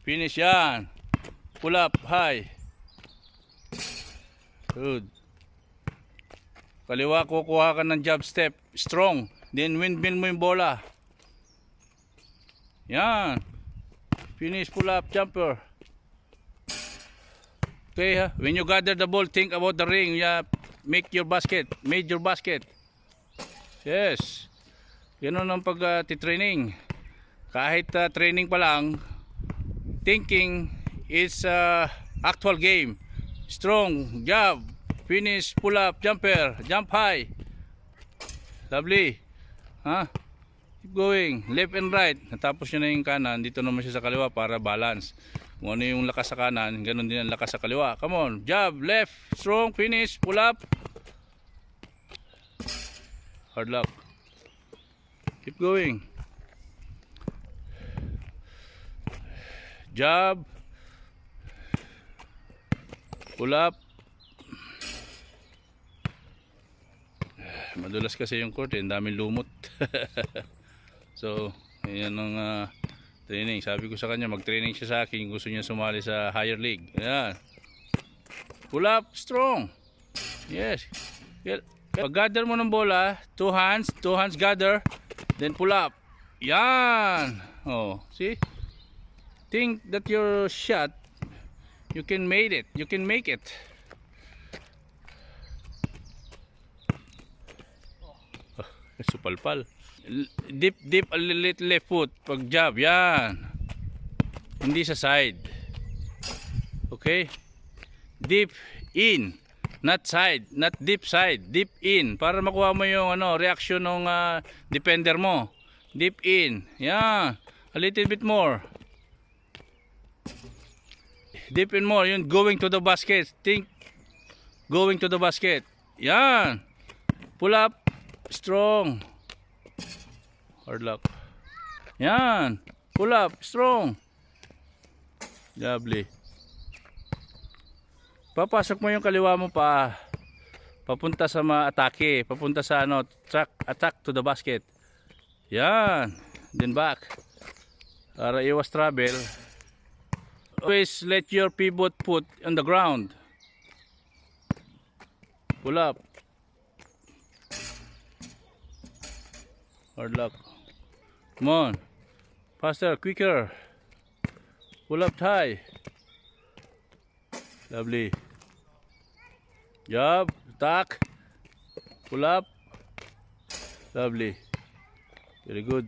Finish yan. Pull up, high. Good. Kaliwa, kukuha ka ng jab step. Strong. Then windmill mo yung bola. Yan. Finish, pull up, jumper. Okay, ha? When you gather the ball, think about the ring. Yeah, make your basket. Made your basket. Yes. Ganun ang pag-training. Kahit training pa lang, thinking is actual game. Strong, jab, finish, pull up, jumper, jump high. Lovely. Ha? Keep going. Left and right. Natapos nyo na yung kanan. Dito naman siya sa kaliwa para balance. Kung ano yung lakas sa kanan, ganun din ang lakas sa kaliwa. Come on. Jab, left, strong, finish, pull up. Hard luck. Keep going. Jab. Pull up. Madulas kasi yung court, ang daming lumot. So, yan ang training. Sabi ko sa kanya, mag-training siya sa akin. Gusto niya sumali sa higher league. Ayan. Pull up, strong. Yes. Pag-gather mo ng bola, two hands gather, then pull up. Yan. Oh, see? Think that your shot, you can make it. You can make it. Oh, supalpal. Deep a little left foot. Pag jab, yan. Hindi sa side. Okay? Deep in. Not side, not deep side, deep in para makuha mo yung reaction ng defender mo. Deep in. Yan. A little bit more. Deep in more, yun going to the basket. Think going to the basket. Yan. Pull up strong. Hard luck. Yan. Pull up strong. Lovely. Papasok mo yung kaliwa mo pa papunta sa atake, papunta sa attack to the basket. Yan. Then back. Para iwas trouble. Always let your pivot foot on the ground. Pull up. Hard luck. Come on. Faster, quicker. Pull up high. Lovely. Jab, attack, pull up. Lovely. Very good.